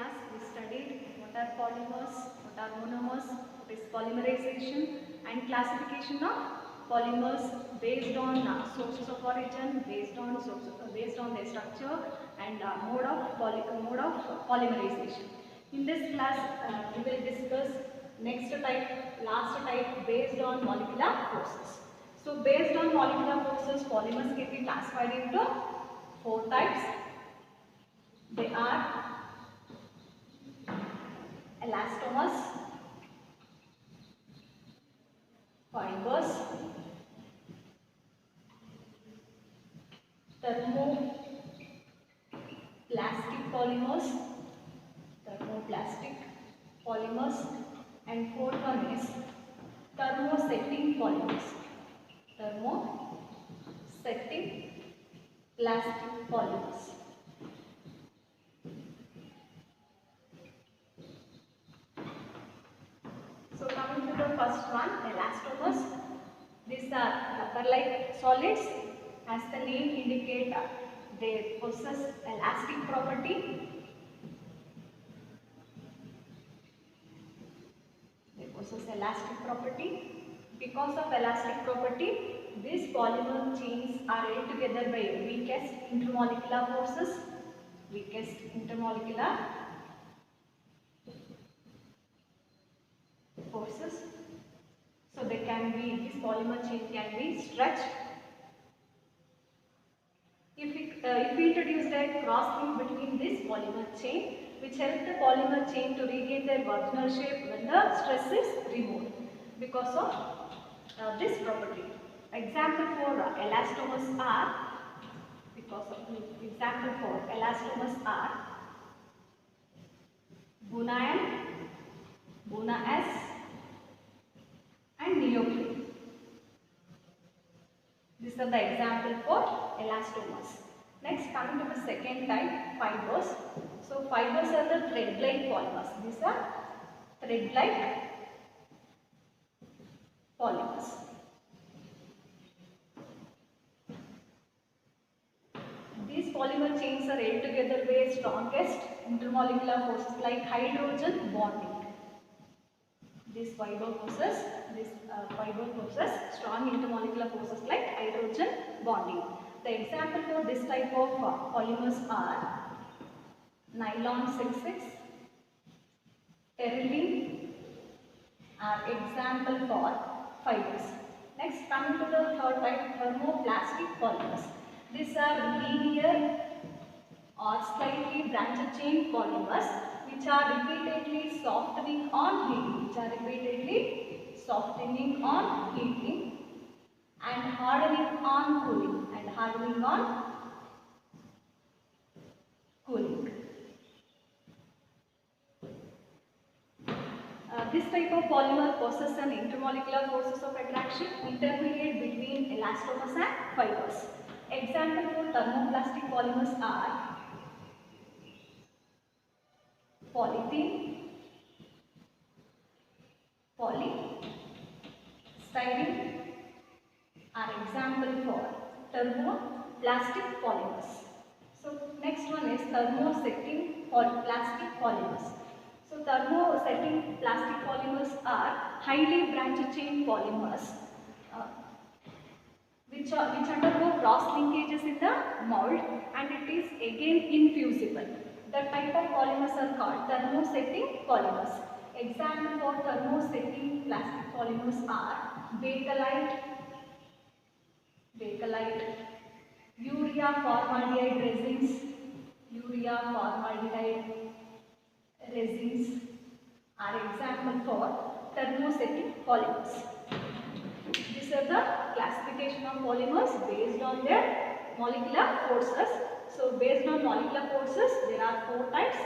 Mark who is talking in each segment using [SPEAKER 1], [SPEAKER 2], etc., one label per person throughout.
[SPEAKER 1] class we studied what are polymers, what are monomers, what is polymerization and classification of polymers based on sources of origin, based on their structure and mode of polymerization. In this class we will discuss last type based on molecular forces. So based on molecular forces, polymers can be classified into four types. They are elastomers, fibers, thermoplastic polymers, and fourth one is thermosetting polymers. Thermosetting plastic polymers. So coming to the first one, elastomers. These are rubber-like solids. As the name indicates, they possess elastic property. Because of elastic property, these polymer chains are held together by weakest intermolecular forces. So this polymer chain can be stretched. If we introduced a cross link between this polymer chain, which helps the polymer chain to regain their original shape when the stress is removed because of this property. Example for elastomers are Bunayan, Buna S and neoprene. These are the example for elastomers. Next, coming to the second type, fibers. So fibers are the thread-like polymers. These are thread-like polymers. These polymer chains are held together by strongest intermolecular forces like hydrogen bonding. This fiber possess strong intermolecular forces like hydrogen bonding. The example for this type of polymers are nylon 66, terylene are example for fibers. Next, coming to the third type, thermoplastic polymers. These are linear or slightly branched chain polymers which are repeatedly softening on heating and hardening on cooling. This type of polymer possesses an intermolecular forces of attraction intermediate between elastomers and fibers. Example for thermoplastic polymers are polythene, polystyrene are example for thermoplastic polymers. So next one is thermosetting plastic polymers. So thermosetting plastic polymers are highly branched chain polymers which undergo cross linkages in the mold and it is again infusible. The type of polymers are called thermosetting polymers. Example for thermosetting plastic polymers are bakelite, urea formaldehyde resins are example for thermosetting polymers. These are the classification of polymers based on their molecular forces. So based on molecular forces, there are four types: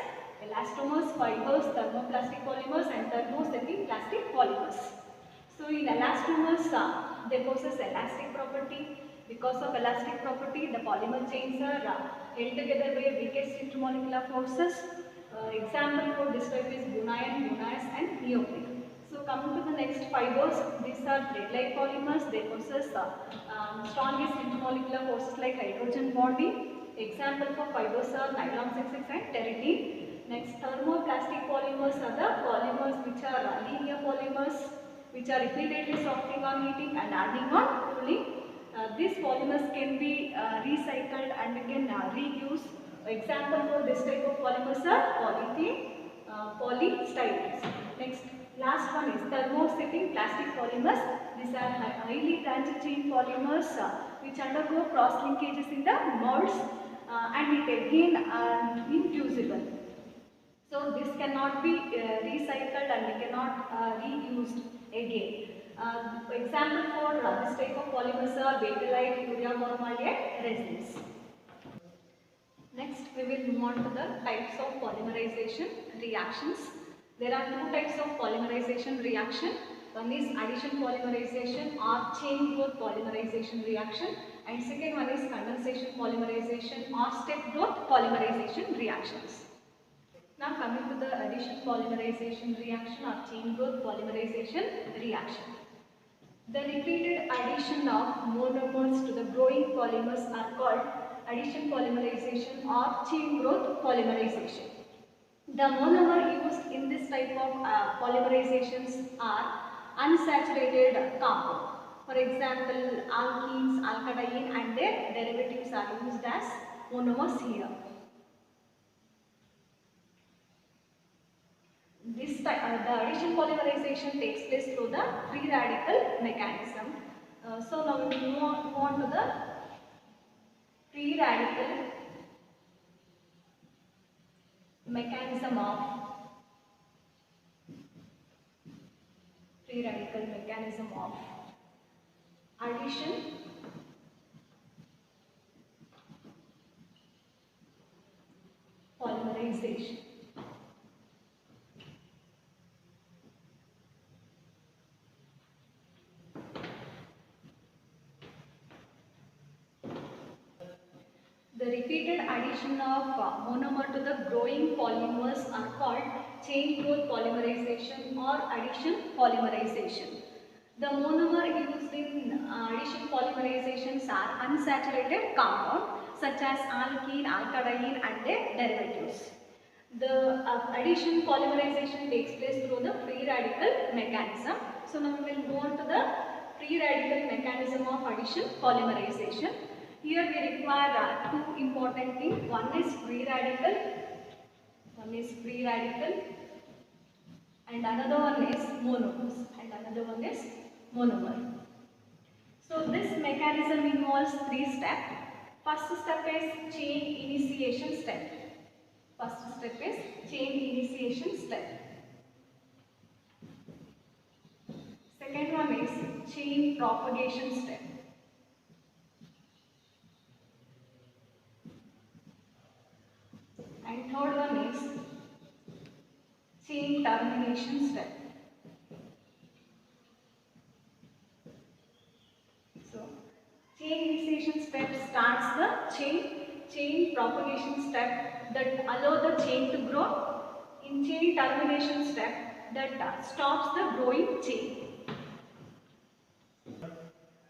[SPEAKER 1] elastomers, fibers, thermoplastic polymers and thermosetting plastic polymers. So in elastomers, they possess elastic property. Because of elastic property, the polymer chains are held together by weakest intermolecular forces. Example for this type is Bunayan, Bunas and neoprene. So coming to the next, fibers. These are thread-like polymers. They possess strongest intermolecular forces like hydrogen bonding. Example for fibers are nylon 66 and terylene. Next, thermoplastic polymers are the polymers which are linear polymers, which are repeatedly softening on heating and hardening on cooling. These polymers can be recycled and can reuse. Example for this type of polymers are polythene, polystyrenes. Next, last one is thermosetting plastic polymers. These are highly branched chain polymers which undergo cross linkages in the molds and it again are infusible. So this cannot be recycled and cannot reused again. Example for this type of polymers are bakelite, urea formaldehyde resins. Next, we will move on to the types of polymerization reactions. There are two types of polymerization reaction. One is addition polymerization or chain growth polymerization reaction, and second one is condensation polymerization or step growth polymerization reactions. Now coming to the addition polymerization reaction or chain growth polymerization reaction. The repeated addition of monomers to the growing polymers are called addition polymerization or chain growth polymerization. The monomer used in this type of polymerizations are unsaturated compound. For example, alkenes, alkadine and their derivatives are used as monomers here. The addition polymerization takes place through the free radical mechanism. So now we will move on to the free radical mechanism of addition polymerization. The repeated addition of monomer to the growing polymers are called chain growth polymerization or addition polymerization. The monomer used in addition polymerizations are unsaturated compound such as alkene, alkadine and their derivatives. The addition polymerization takes place through the free radical mechanism. So now we will go on to the free radical mechanism of addition polymerization. Here we require two important things. One is free radical, and another one is monomer. So this mechanism involves three steps. First step is chain initiation step. Second one is chain propagation step. And third one is chain termination step. So, chain initiation step starts the chain propagation step that allow the chain to grow. In chain termination step that stops the growing chain.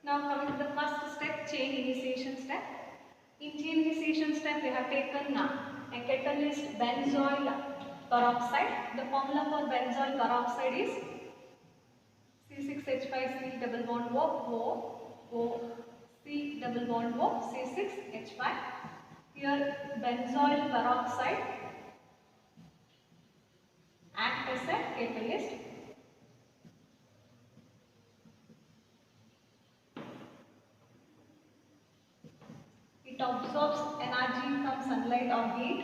[SPEAKER 1] Now coming to the first step, chain initiation step. In chain initiation step we have taken a catalyst benzoyl peroxide. The formula for benzoyl peroxide is C6H5C double bond O C double bond O C6H5. Here benzoyl peroxide acts as a catalyst. It absorbs energy from sunlight or heat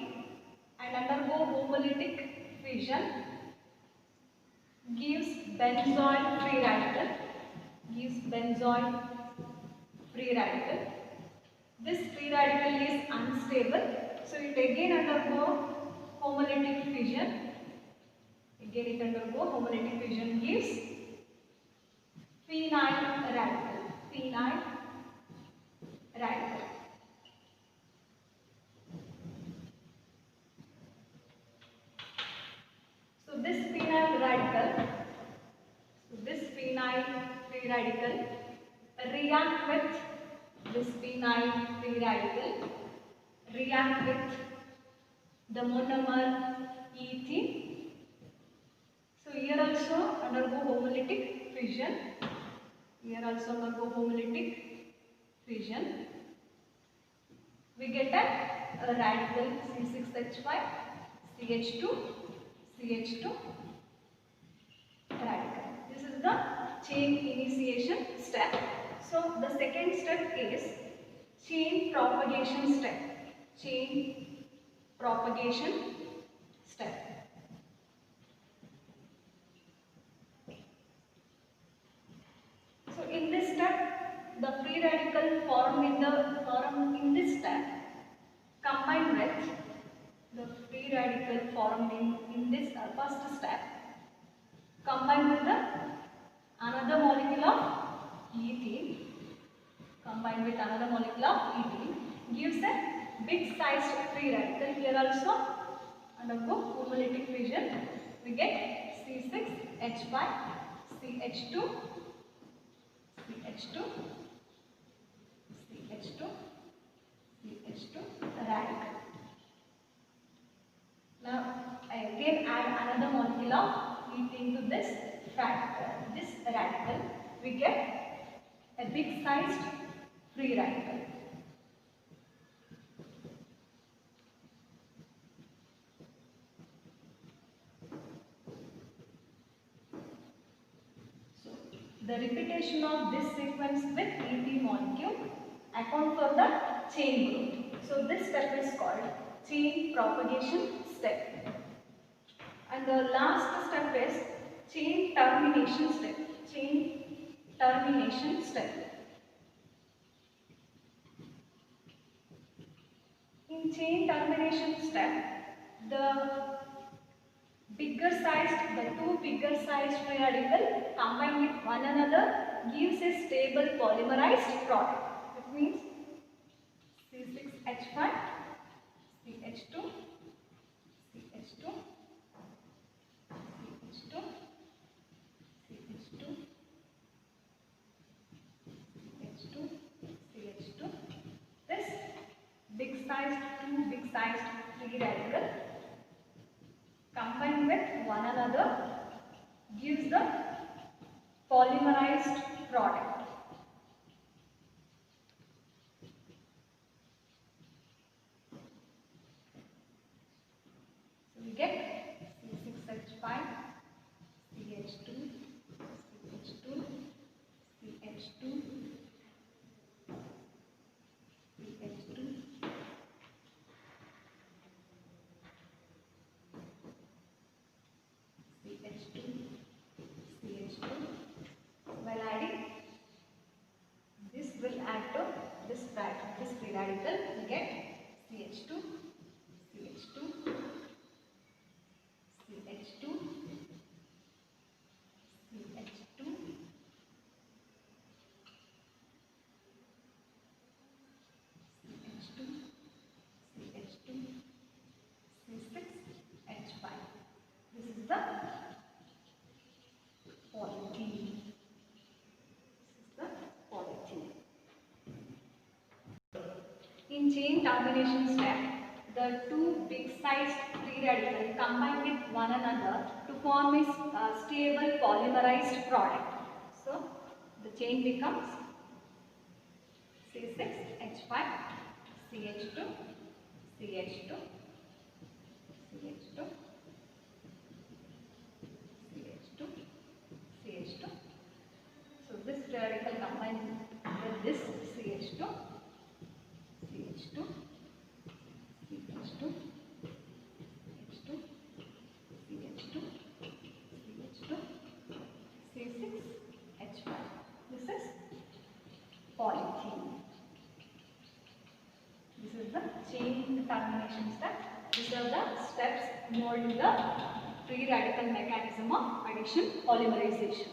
[SPEAKER 1] and undergo homolytic fission, gives benzoyl free radical. This free radical is unstable, so it again undergo homolytic fission. Gives phenyl radical. So this phenyl free radical react with the monomer ethene. So here also undergo homolytic fission. Here also undergo homolytic fission. We get a radical C6H5, CH2, CH2 radical. This is the chain initiation step. So the second step is chain propagation step. Chain propagation step. So in this step, the free radical formed in this step combined with the free radical formed in this first step combined with the another molecule of ethene, combined with another molecule of ethene gives a big sized free radical. Here also undergo homolytic fission. We get C6H5, CH2, CH2, CH2, CH2 radical. Now I again add another molecule of ethene to this radical. We get a big sized free radical. So the repetition of this sequence with ethene molecule account for the chain growth. So this step is called chain propagation step. And the last step is chain termination step. Chain termination step. In chain termination step, the two bigger sized free radical combined with one another gives a stable polymerized product. It means C6H5, CH2, CH2, CH2, CH2, CH2, CH2. This two big sized free radical combined with one another gives the polymerized product. So we get C6H5, CH2, CH2, CH2, CH2, CH2, CH2. While adding, this will add to this free radical. We get CH2, CH2, CH2, CH2, CH2, CH2, C6H5. This is the polythene. In chain termination step, the two big sized free radicals combine with one another to form a stable polymerized product. So the chain becomes C6H5, CH2, CH2, CH2, CH2, CH2. So this radical combines with this CH2, CH2, CH2, CH2, CH2, CH2, C6H5. This is polythene. This is the chain termination step. These are the steps involved in the free radical mechanism of addition polymerization.